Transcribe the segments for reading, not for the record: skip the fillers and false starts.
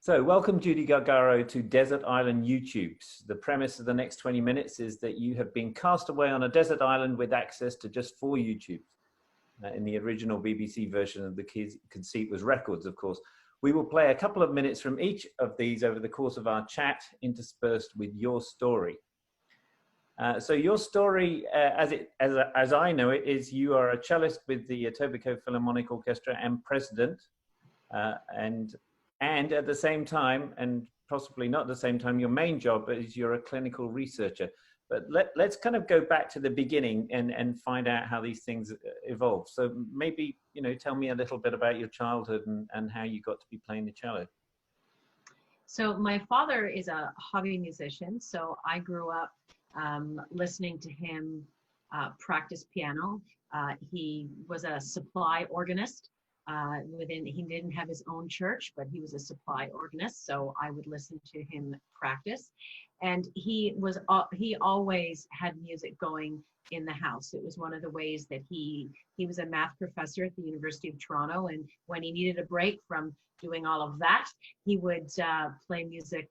So welcome, Judy Gargaro, to Desert Island YouTubes. The premise of the next 20 minutes is that you have been cast away on a desert island with access to just 4 YouTubes. In the original BBC version of the conceit was records, of course. We will play a couple of minutes from each of these over the course of our chat, interspersed with your story. So your story, as I know it, is you are a cellist with the Etobicoke Philharmonic Orchestra and president, and at the same time, and possibly not at the same time, your main job is you're a clinical researcher. But let's kind of go back to the beginning and find out how these things evolve. So maybe, tell me a little bit about your childhood and how you got to be playing the cello. So my father is a hobby musician. So I grew up listening to him practice piano. He was a supply organist. He didn't have his own church, but he was a supply organist. So I would listen to him practice. And he always had music going in the house. It was one of the ways that he was a math professor at the University of Toronto. And when he needed a break from doing all of that, he would play music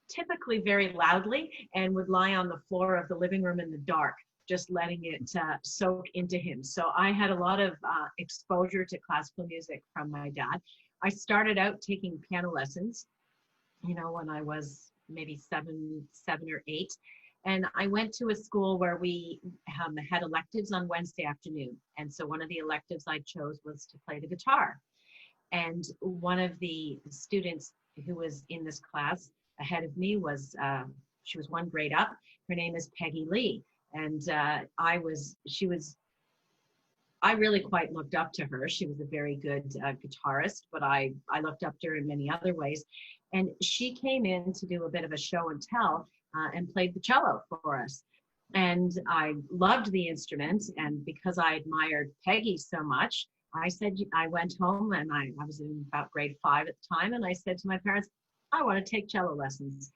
typically very loudly and would lie on the floor of the living room in the dark, just letting it soak into him. So I had a lot of exposure to classical music from my dad. I started out taking piano lessons, when I was maybe seven or 8. And I went to a school where we had electives on Wednesday afternoon. And so one of the electives I chose was to play the guitar. And one of the students who was in this class ahead of me she was one grade up. Her name is Peggy Lee. And I really quite looked up to her. She was a very good guitarist, but I looked up to her in many other ways. And she came in to do a bit of a show and tell and played the cello for us. And I loved the instrument. And because I admired Peggy so much, I went home, and I was in about grade 5 at the time. And I said to my parents, I want to take cello lessons.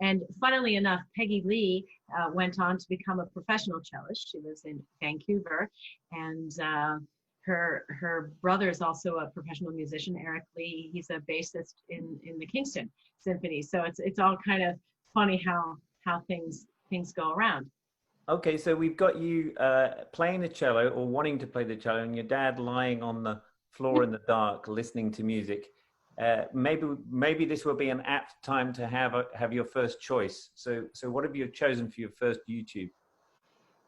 And funnily enough, Peggy Lee went on to become a professional cellist. She lives in Vancouver, and her brother is also a professional musician, Eric Lee. He's a bassist in the Kingston Symphony. So it's all kind of funny how things go around. Okay, so we've got you playing the cello or wanting to play the cello, and your dad lying on the floor in the dark listening to music. Maybe this will be an apt time to have your first choice. So what have you chosen for your first YouTube?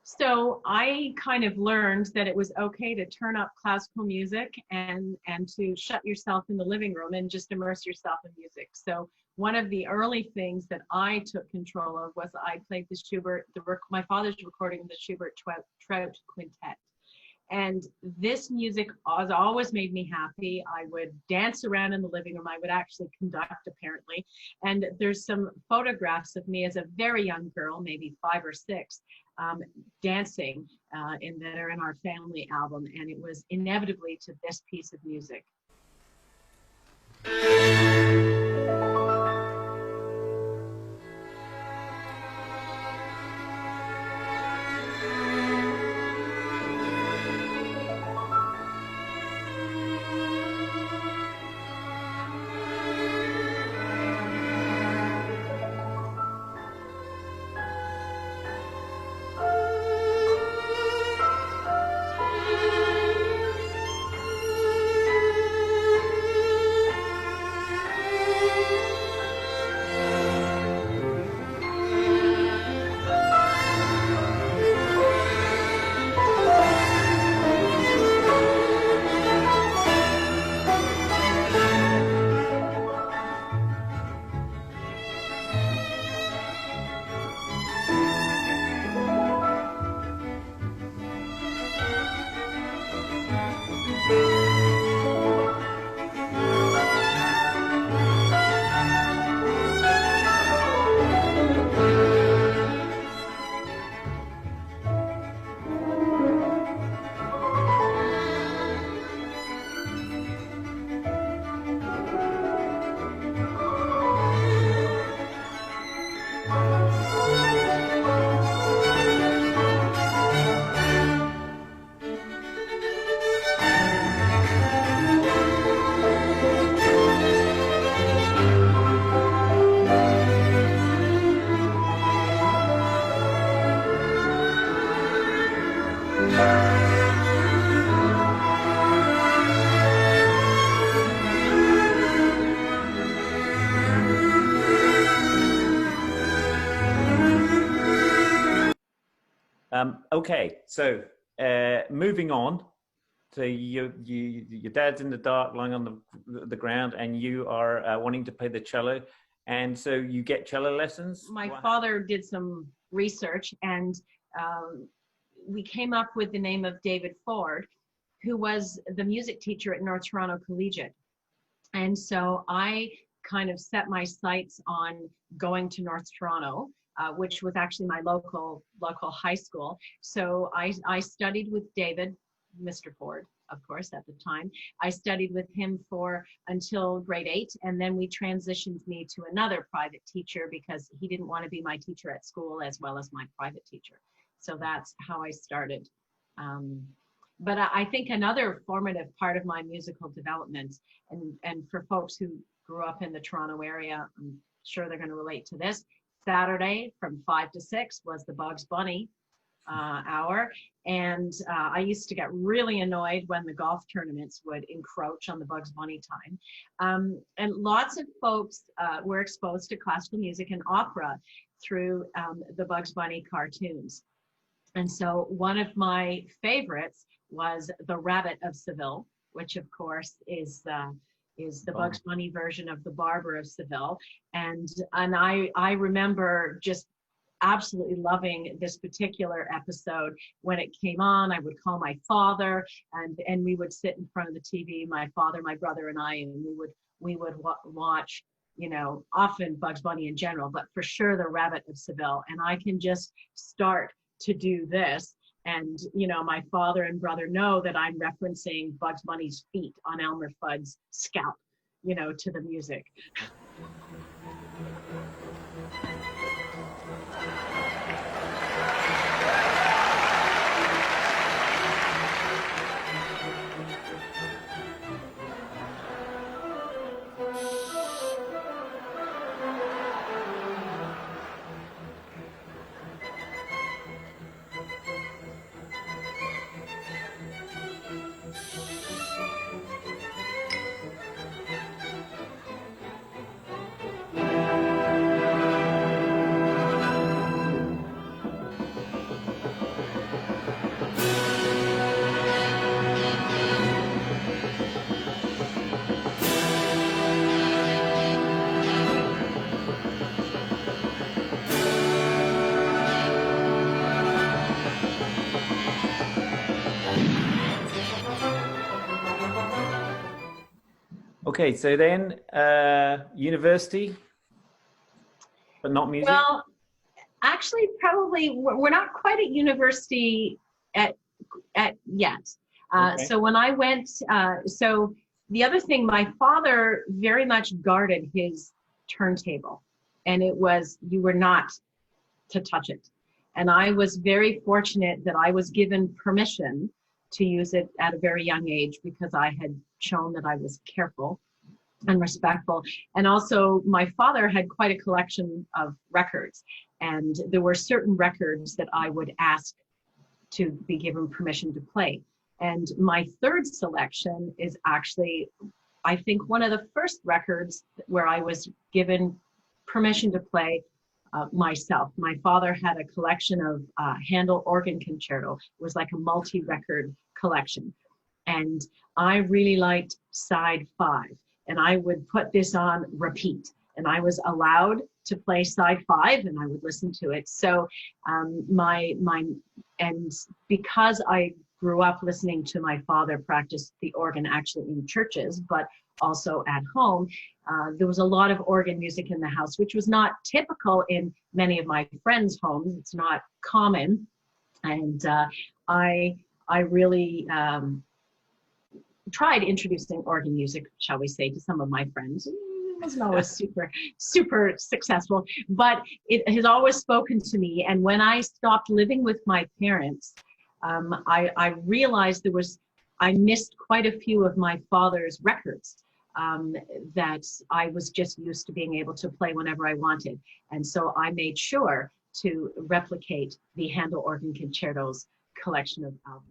So I kind of learned that it was okay to turn up classical music and to shut yourself in the living room and just immerse yourself in music. So one of the early things that I took control of was I played the Schubert, my father's recording of the Schubert Trout Quintet. And this music has always made me happy. I would dance around in the living room. I would actually conduct, apparently. And there's some photographs of me as a very young girl, maybe 5 or 6, dancing that are in our family album. And it was inevitably to this piece of music. Okay, so moving on. So your dad's in the dark, lying on the ground, and you are wanting to play the cello, and so you get cello lessons. My father did some research, and we came up with the name of David Ford, who was the music teacher at North Toronto Collegiate. And so I kind of set my sights on going to North Toronto, which was actually my local high school. So I studied with David, Mr. Ford, of course, at the time. I studied with him for until grade 8, and then we transitioned me to another private teacher because he didn't want to be my teacher at school as well as my private teacher. So that's how I started. But I think another formative part of my musical development, and for folks who grew up in the Toronto area, I'm sure they're going to relate to this, Saturday from 5 to 6 was the Bugs Bunny hour. And I used to get really annoyed when the golf tournaments would encroach on the Bugs Bunny time. And lots of folks were exposed to classical music and opera through the Bugs Bunny cartoons. And so one of my favorites was The Rabbit of Seville, which of course is the Bugs Bunny version of The Barber of Seville. And I remember just absolutely loving this particular episode. When it came on, I would call my father, and we would sit in front of the TV, my father, my brother, and I, and we would watch, you know, often Bugs Bunny in general, but for sure The Rabbit of Seville. And I can just start to do this, and you know, my father and brother know that I'm referencing Bugs Bunny's feet on Elmer Fudd's scalp, you know, to the music. Okay, so then university, but not music? Well, actually, probably we're not quite at university at yet. Okay. So when I went, so the other thing, my father very much guarded his turntable, and it was, you were not to touch it. And I was very fortunate that I was given permission to use it at a very young age because I had shown that I was careful and respectful. And also my father had quite a collection of records, and there were certain records that I would ask to be given permission to play. And my third selection is actually, I think, one of the first records where I was given permission to play myself. My father had a collection of Handel organ concerto. It was like a multi-record collection. And I really liked side 5. And I would put this on repeat. And I was allowed to play side 5, and I would listen to it. So and because I grew up listening to my father practice the organ actually in churches, but also at home, there was a lot of organ music in the house, which was not typical in many of my friends' homes. It's not common. And I really tried introducing organ music, shall we say, to some of my friends. It wasn't always super successful, but it has always spoken to me. And when I stopped living with my parents, I realized I missed quite a few of my father's records that I was just used to being able to play whenever I wanted. And so I made sure to replicate the Handel Organ Concertos collection of albums.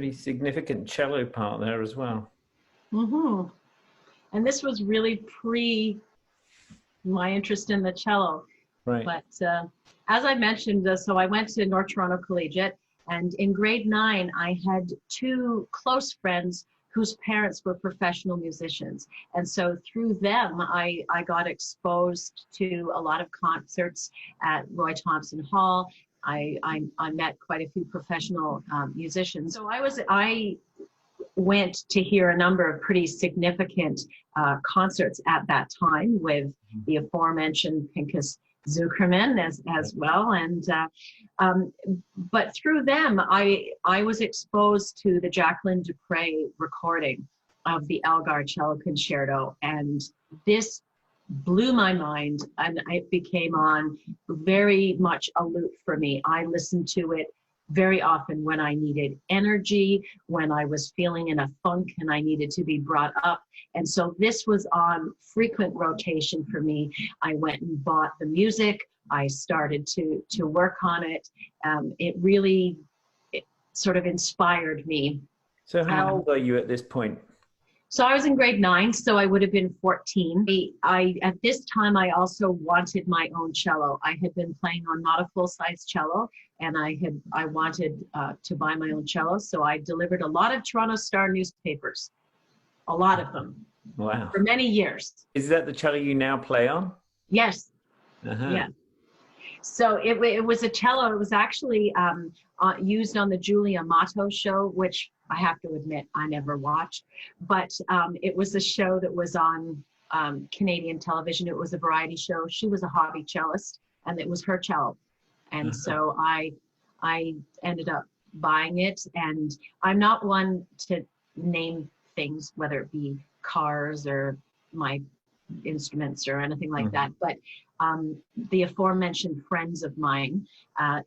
really significant cello part there as well. Mm-hmm. And this was really pre my interest in the cello. Right. But as I mentioned, so I went to North Toronto Collegiate, and in grade 9, I had 2 close friends whose parents were professional musicians. And so through them, I got exposed to a lot of concerts at Roy Thompson Hall. I met quite a few professional musicians. So I went to hear a number of pretty significant concerts at that time with the aforementioned Pinchas Zukerman as well. And but through them, I was exposed to the Jacqueline Dupre recording of the Elgar Cello Concerto, and this blew my mind, and it became on very much a loop for me. I listened to it very often when I needed energy, when I was feeling in a funk and I needed to be brought up. And so this was on frequent rotation for me. I went and bought the music. I started to work on it. It really sort of inspired me. So how old are you at this point? So I was in grade 9, so I would have been 14. At this time, I also wanted my own cello. I had been playing on not a full-size cello, and I wanted to buy my own cello. So I delivered a lot of Toronto Star newspapers, a lot of them. Wow. For many years. Is that the cello you now play on? Yes. Uh-huh. Yeah. So it was a cello. It was actually used on the Julia Amato show, which I have to admit I never watched. But it was a show that was on Canadian television. It was a variety show. She was a hobby cellist, and it was her cello. And so I ended up buying it. And I'm not one to name things, whether it be cars or my instruments or anything like that. But the aforementioned friends of mine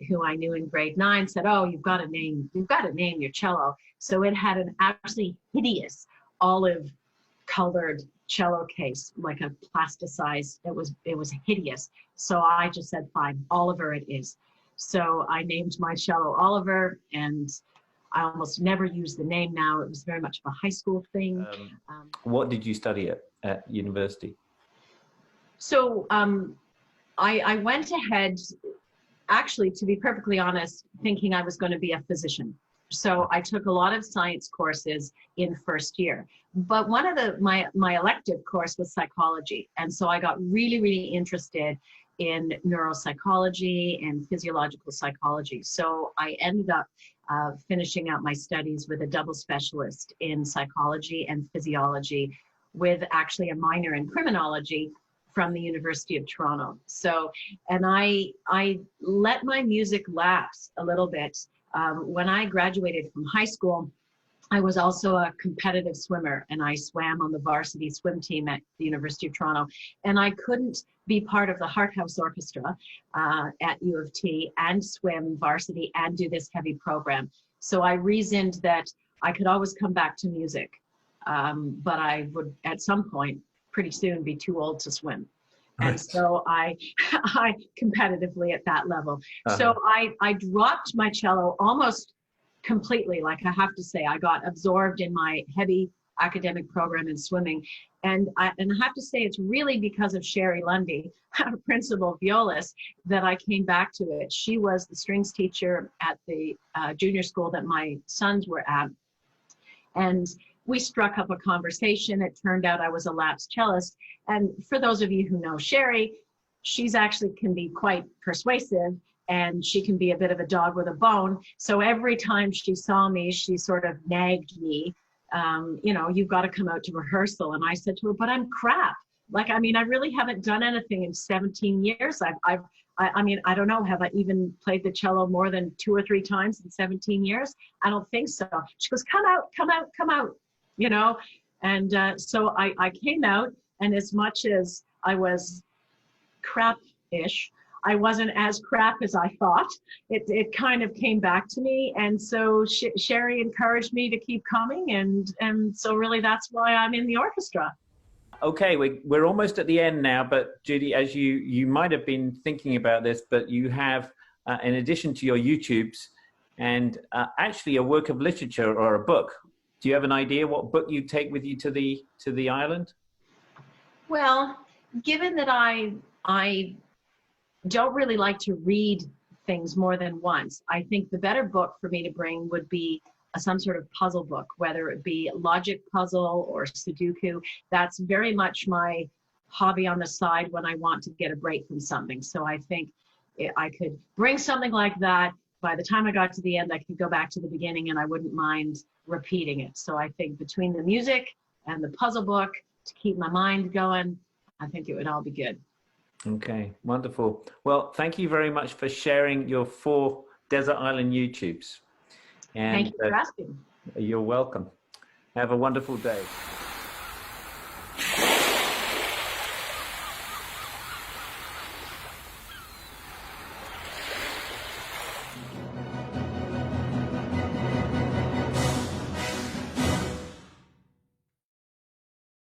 who I knew in grade 9 said, "Oh, you've got to name your cello." So it had an absolutely hideous olive colored cello case, like a plasticized. It was hideous. So I just said, "Fine, Oliver it is." So I named my cello Oliver, and I almost never use the name now. It was very much of a high school thing. What did you study at university? So I went ahead, actually, to be perfectly honest, thinking I was going to be a physician. So I took a lot of science courses in first year. But one of my elective course was psychology. And so I got really, really interested in neuropsychology and physiological psychology. So I ended up finishing out my studies with a double specialist in psychology and physiology, with actually a minor in criminology from the University of Toronto. So, and I let my music lapse a little bit. When I graduated from high school, I was also a competitive swimmer, and I swam on the varsity swim team at the University of Toronto. And I couldn't be part of the Hart House Orchestra at U of T and swim varsity and do this heavy program. So I reasoned that I could always come back to music, but I would at some point pretty soon be too old to swim. Right. And so I competitively at that level. So I dropped my cello almost completely. Like, I have to say, I got absorbed in my heavy academic program in swimming. And I have to say, it's really because of Sherry Lundy, our principal violist, that I came back to it. She was the strings teacher at the junior school that my sons were at. And we struck up a conversation. It turned out I was a lapsed cellist. And for those of you who know Sherry, she's actually can be quite persuasive, and she can be a bit of a dog with a bone. So every time she saw me, she sort of nagged me, you've got to come out to rehearsal. And I said to her, but I'm crap. Like, I mean, I really haven't done anything in 17 years. I mean, I don't know, have I even played the cello more than 2 or 3 times in 17 years? I don't think so. She goes, come out, come out, come out, And so I came out, and as much as I was crap-ish, I wasn't as crap as I thought. It kind of came back to me. And so Sherry encouraged me to keep coming. And so really that's why I'm in the orchestra. Okay, we're almost at the end now, but Judy, as you might have been thinking about this, but you have, in addition to your YouTubes, and actually a work of literature or a book. Do you have an idea what book you take with you to the island? Well, given that I don't really like to read things more than once, I think the better book for me to bring would be some sort of puzzle book, whether it be logic puzzle or Sudoku. That's very much my hobby on the side when I want to get a break from something. So I think I could bring something like that. By the time I got to the end, I could go back to the beginning and I wouldn't mind repeating it. So I think between the music and the puzzle book to keep my mind going, I think it would all be good. Okay, wonderful. Well, thank you very much for sharing your 4 desert island YouTubes. And thank you for asking. you're welcome. Have a wonderful day.